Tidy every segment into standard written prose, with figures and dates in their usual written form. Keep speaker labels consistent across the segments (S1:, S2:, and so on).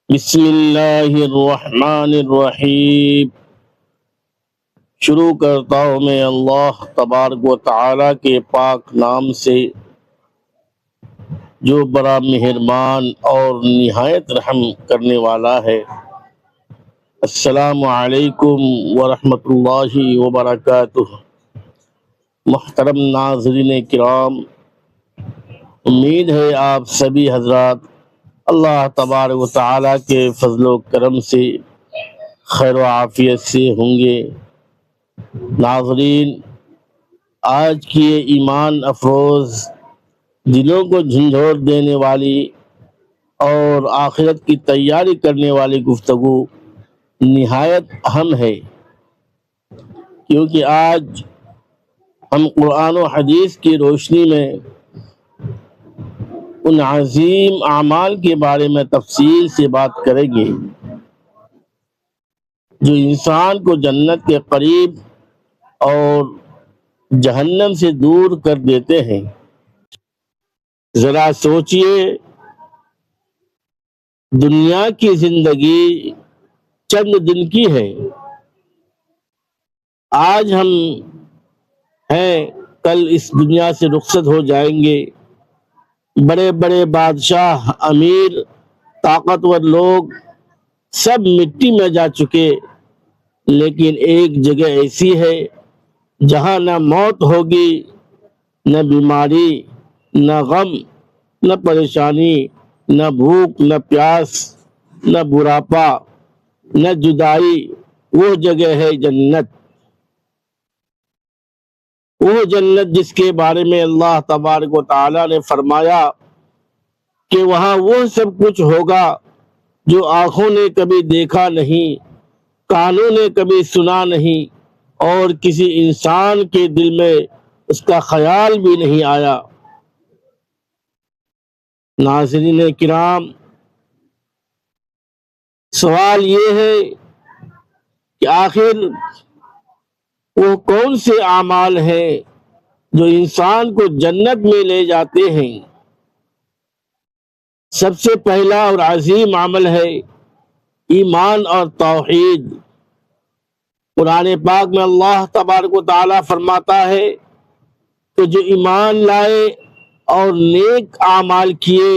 S1: بسم اللہ الرحمن الرحیم۔ شروع کرتا ہوں میں اللہ تبارک و تعالی کے پاک نام سے جو بڑا مہربان اور نہایت رحم کرنے والا ہے۔ السلام علیکم ورحمۃ اللہ وبرکاتہ۔ محترم ناظرین کرام، امید ہے آپ سبھی حضرات اللہ تبارک و تعالی کے فضل و کرم سے خیر و عافیت سے ہوں گے۔ ناظرین، آج کی یہ ایمان افروز، دلوں کو جھنجھوڑ دینے والی اور آخرت کی تیاری کرنے والی گفتگو نہایت اہم ہے، کیونکہ آج ہم قرآن و حدیث کی روشنی میں ان عظیم اعمال کے بارے میں تفصیل سے بات کریں گے جو انسان کو جنت کے قریب اور جہنم سے دور کر دیتے ہیں۔ ذرا سوچئے، دنیا کی زندگی چند دن کی ہے۔ آج ہم ہیں، کل اس دنیا سے رخصت ہو جائیں گے۔ بڑے بڑے بادشاہ، امیر، طاقتور لوگ سب مٹی میں جا چکے، لیکن ایک جگہ ایسی ہے جہاں نہ موت ہوگی، نہ بیماری، نہ غم، نہ پریشانی، نہ بھوک، نہ پیاس، نہ بڑھاپا، نہ جدائی۔ وہ جگہ ہے جنت۔ وہ جنت جس کے بارے میں اللہ تبارک و تعالی نے فرمایا کہ وہاں وہ سب کچھ ہوگا جو آنکھوں نے کبھی دیکھا نہیں، کانوں نے کبھی سنا نہیں، اور کسی انسان کے دل میں اس کا خیال بھی نہیں آیا۔ ناظرین کرام، سوال یہ ہے کہ آخر وہ کون سے اعمال ہیں جو انسان کو جنت میں لے جاتے ہیں؟ سب سے پہلا اور عظیم عمل ہے ایمان اور توحید۔ قرآن پاک میں اللہ تبارک و تعالی فرماتا ہے کہ جو ایمان لائے اور نیک اعمال کیے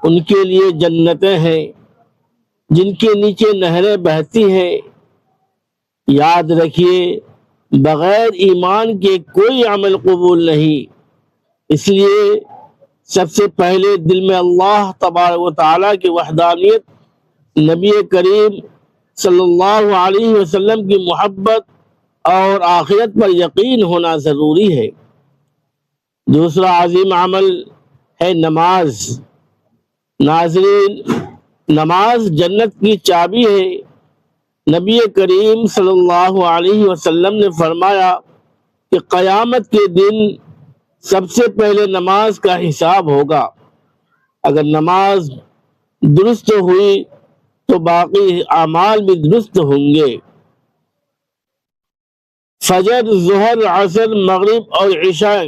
S1: ان کے لیے جنتیں ہیں جن کے نیچے نہریں بہتی ہیں۔ یاد رکھیے، بغیر ایمان کے کوئی عمل قبول نہیں، اس لیے سب سے پہلے دل میں اللہ تبارک و تعالی کی وحدانیت، نبی کریم صلی اللہ علیہ وسلم کی محبت اور آخرت پر یقین ہونا ضروری ہے۔ دوسرا عظیم عمل ہے نماز۔ ناظرین، نماز جنت کی چابی ہے۔ نبی کریم صلی اللہ علیہ وسلم نے فرمایا کہ قیامت کے دن سب سے پہلے نماز کا حساب ہوگا۔ اگر نماز درست ہوئی تو باقی اعمال بھی درست ہوں گے۔ فجر، ظہر، عصر، مغرب اور عشاء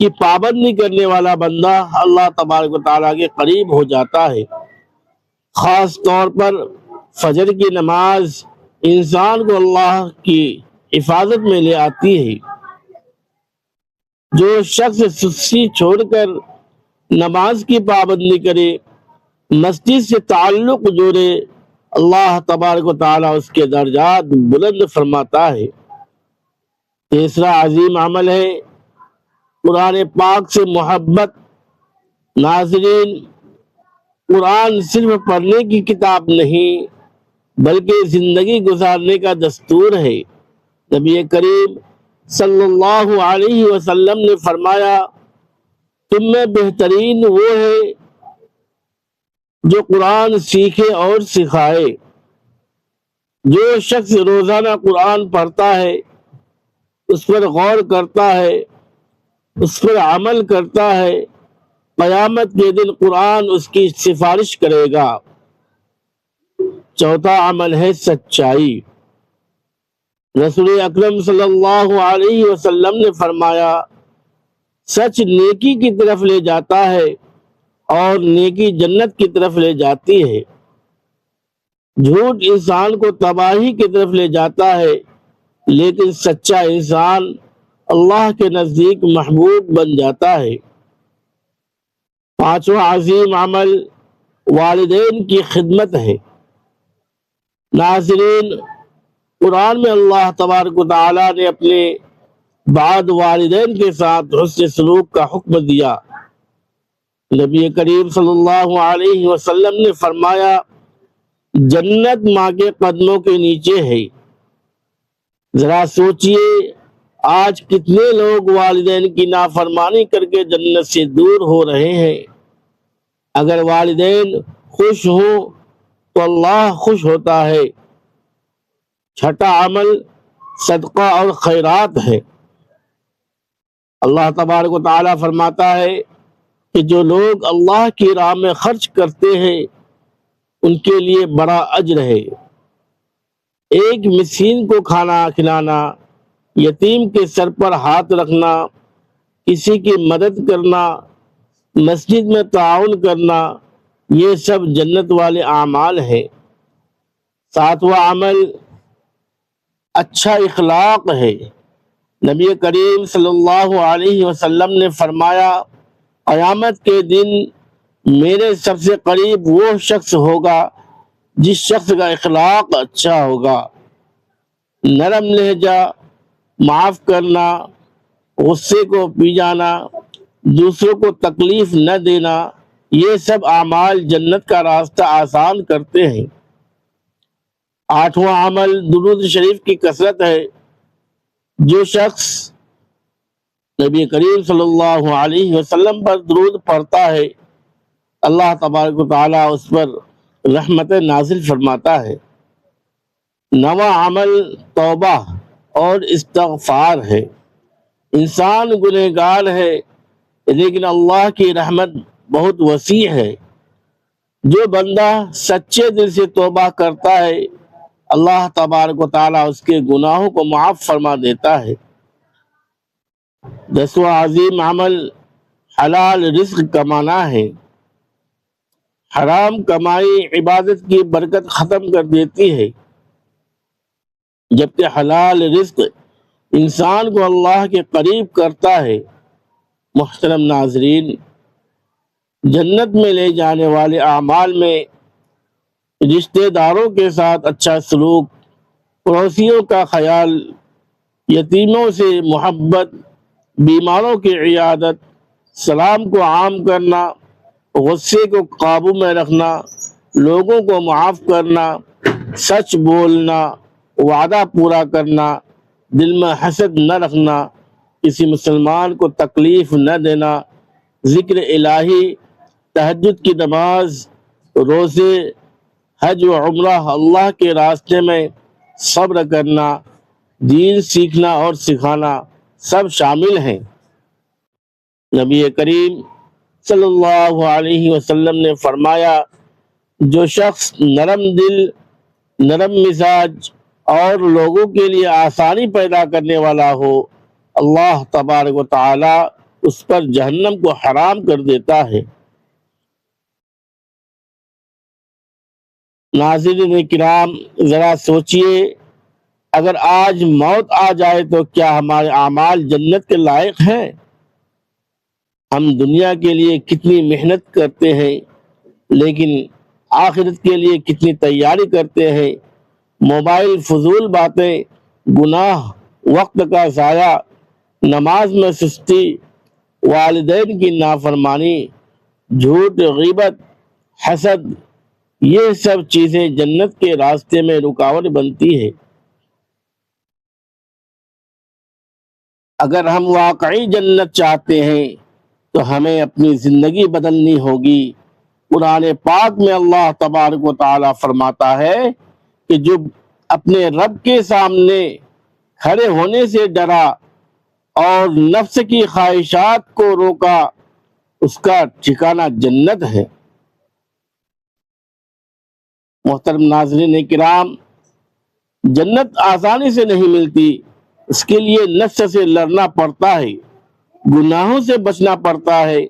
S1: کی پابندی کرنے والا بندہ اللہ تبارک و تعالیٰ کے قریب ہو جاتا ہے۔ خاص طور پر فجر کی نماز انسان کو اللہ کی حفاظت میں لے آتی ہے۔ جو شخص سستی چھوڑ کر نماز کی پابندی کرے، مسجد سے تعلق جوڑے، اللہ تبارک و تعالیٰ اس کے درجات بلند فرماتا ہے۔ تیسرا عظیم عمل ہے قرآن پاک سے محبت۔ ناظرین، قرآن صرف پڑھنے کی کتاب نہیں بلکہ زندگی گزارنے کا دستور ہے۔ نبی کریم صلی اللہ علیہ وسلم نے فرمایا، تم میں بہترین وہ ہے جو قرآن سیکھے اور سکھائے۔ جو شخص روزانہ قرآن پڑھتا ہے، اس پر غور کرتا ہے، اس پر عمل کرتا ہے، قیامت کے دن قرآن اس کی سفارش کرے گا۔ چوتھا عمل ہے سچائی۔ رسول اکرم صلی اللہ علیہ وسلم نے فرمایا، سچ نیکی کی طرف لے جاتا ہے اور نیکی جنت کی طرف لے جاتی ہے۔ جھوٹ انسان کو تباہی کی طرف لے جاتا ہے، لیکن سچا انسان اللہ کے نزدیک محبوب بن جاتا ہے۔ پانچواں عظیم عمل والدین کی خدمت ہے۔ ناظرین، قرآن میں اللہ تبارک و تعالیٰ نے اپنے بعد والدین کے ساتھ حسن سلوک کا حکم دیا۔ نبی کریم صلی اللہ علیہ وسلم نے فرمایا، جنت ماں کے قدموں کے نیچے ہے۔ ذرا سوچئے، آج کتنے لوگ والدین کی نافرمانی کر کے جنت سے دور ہو رہے ہیں۔ اگر والدین خوش ہوں تو اللہ خوش ہوتا ہے۔ چھٹا عمل صدقہ اور خیرات ہے۔ اللہ تبارک و تعالیٰ فرماتا ہے کہ جو لوگ اللہ کی راہ میں خرچ کرتے ہیں ان کے لیے بڑا اجر ہے۔ ایک مسکین کو کھانا کھلانا، یتیم کے سر پر ہاتھ رکھنا، کسی کی مدد کرنا، مسجد میں تعاون کرنا، یہ سب جنت والے اعمال ہیں۔ ساتواں عمل اچھا اخلاق ہے۔ نبی کریم صلی اللہ علیہ وسلم نے فرمایا، قیامت کے دن میرے سب سے قریب وہ شخص ہوگا جس شخص کا اخلاق اچھا ہوگا۔ نرم لہجہ، معاف کرنا، غصے کو پی جانا، دوسروں کو تکلیف نہ دینا، یہ سب اعمال جنت کا راستہ آسان کرتے ہیں۔ آٹھواں عمل درود شریف کی کثرت ہے۔ جو شخص نبی کریم صلی اللہ علیہ وسلم پر درود پڑھتا ہے، اللہ تبارک و تعالیٰ اس پر رحمت نازل فرماتا ہے۔ نواں عمل توبہ اور استغفار ہے۔ انسان گنہگار ہے، لیکن اللہ کی رحمت بہت وسیع ہے۔ جو بندہ سچے دل سے توبہ کرتا ہے، اللہ تبارک و تعالیٰ اس کے گناہوں کو معاف فرما دیتا ہے۔ دسواں عظیم عمل حلال رزق کمانا ہے۔ حرام کمائی عبادت کی برکت ختم کر دیتی ہے، جبکہ حلال رزق انسان کو اللہ کے قریب کرتا ہے۔ محترم ناظرین، جنت میں لے جانے والے اعمال میں رشتہ داروں کے ساتھ اچھا سلوک، پڑوسیوں کا خیال، یتیموں سے محبت، بیماروں کی عیادت، سلام کو عام کرنا، غصے کو قابو میں رکھنا، لوگوں کو معاف کرنا، سچ بولنا، وعدہ پورا کرنا، دل میں حسد نہ رکھنا، کسی مسلمان کو تکلیف نہ دینا، ذکر الہی، تہجد کی نماز، روزے، حج و عمرہ، اللہ کے راستے میں صبر کرنا، دین سیکھنا اور سکھانا، سب شامل ہیں۔ نبی کریم صلی اللہ علیہ وسلم نے فرمایا، جو شخص نرم دل، نرم مزاج اور لوگوں کے لیے آسانی پیدا کرنے والا ہو، اللہ تبارک و تعالی اس پر جہنم کو حرام کر دیتا ہے۔ ناظرین کرام، ذرا سوچئے، اگر آج موت آ جائے تو کیا ہمارے اعمال جنت کے لائق ہیں؟ ہم دنیا کے لیے کتنی محنت کرتے ہیں، لیکن آخرت کے لیے کتنی تیاری کرتے ہیں۔ موبائل، فضول باتیں، گناہ، وقت کا ضائع، نماز میں سستی، والدین کی نافرمانی، جھوٹ، غیبت، حسد، یہ سب چیزیں جنت کے راستے میں رکاوٹ بنتی ہے۔ اگر ہم واقعی جنت چاہتے ہیں تو ہمیں اپنی زندگی بدلنی ہوگی۔ قرآن پاک میں اللہ تبارک و تعالیٰ فرماتا ہے کہ جو اپنے رب کے سامنے کھڑے ہونے سے ڈرا اور نفس کی خواہشات کو روکا، اس کا ٹھکانہ جنت ہے۔ محترم ناظرین کرام، جنت آسانی سے نہیں ملتی، اس کے لیے نفس سے لڑنا پڑتا ہے، گناہوں سے بچنا پڑتا ہے،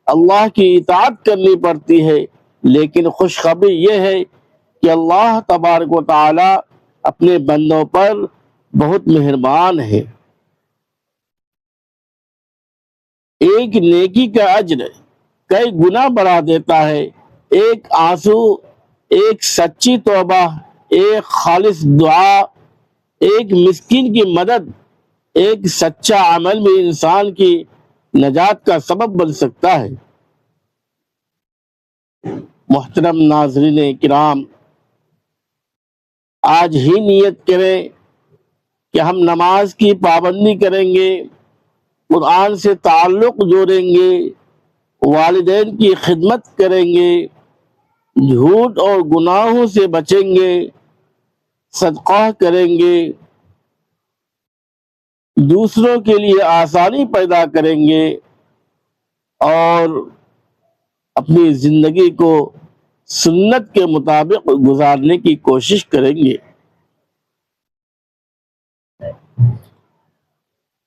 S1: اللہ کی اطاعت کرنی پڑتی ہے۔ لیکن خوشخبری یہ ہے کہ اللہ تبارک و تعالی اپنے بندوں پر بہت مہربان ہے۔ ایک نیکی کا اجر کئی گنا بڑھا دیتا ہے۔ ایک آنسو، ایک سچی توبہ، ایک خالص دعا، ایک مسکین کی مدد، ایک سچا عمل بھی انسان کی نجات کا سبب بن سکتا ہے۔ محترم ناظرین کرام، آج ہی نیت کریں کہ ہم نماز کی پابندی کریں گے، قرآن سے تعلق جوڑیں گے، والدین کی خدمت کریں گے، جھوٹ اور گناہوں سے بچیں گے، صدقہ کریں گے، دوسروں کے لیے آسانی پیدا کریں گے اور اپنی زندگی کو سنت کے مطابق گزارنے کی کوشش کریں گے،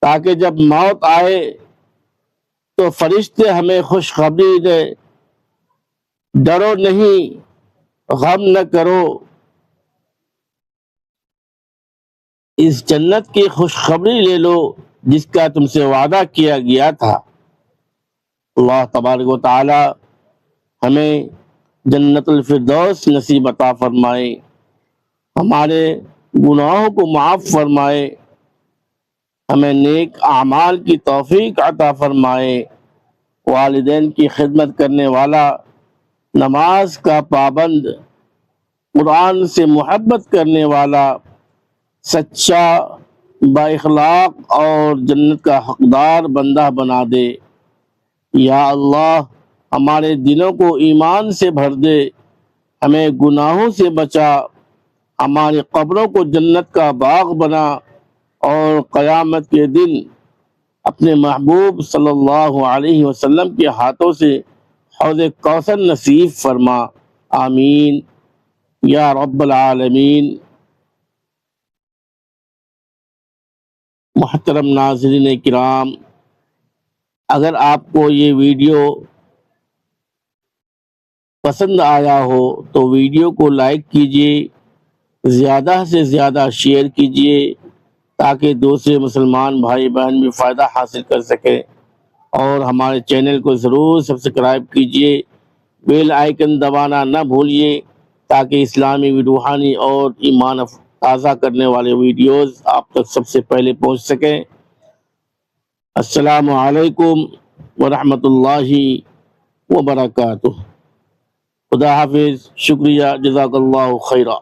S1: تاکہ جب موت آئے تو فرشتے ہمیں خوشخبری دے، ڈرو نہیں، غم نہ کرو، اس جنت کی خوشخبری لے لو جس کا تم سے وعدہ کیا گیا تھا۔ اللہ تبارک و تعالی ہمیں جنت الفردوس نصیب عطا فرمائے، ہمارے گناہوں کو معاف فرمائے، ہمیں نیک اعمال کی توفیق عطا فرمائے، والدین کی خدمت کرنے والا، نماز کا پابند، قرآن سے محبت کرنے والا، سچا، با اخلاق اور جنت کا حقدار بندہ بنا دے۔ یا اللہ ہمارے دلوں کو ایمان سے بھر دے، ہمیں گناہوں سے بچا، ہماری قبروں کو جنت کا باغ بنا اور قیامت کے دن اپنے محبوب صلی اللہ علیہ وسلم کے ہاتھوں سے حوض کوثر نصیب فرما، آمین یا رب العالمین۔ محترم ناظرین کرام، اگر آپ کو یہ ویڈیو پسند آیا ہو تو ویڈیو کو لائک کیجیے، زیادہ سے زیادہ شیئر کیجیے تاکہ دوسرے مسلمان بھائی بہن بھی فائدہ حاصل کر سکیں، اور ہمارے چینل کو ضرور سبسکرائب کیجیے، بیل آئیکن دبانا نہ بھولیے تاکہ اسلامی روحانی اور ایمان تازہ کرنے والے ویڈیوز آپ تک سب سے پہلے پہنچ سکیں۔ السلام علیکم ورحمۃ اللہ وبرکاتہ۔ خدا حافظ، شکریہ، جزاک اللہ خیرہ۔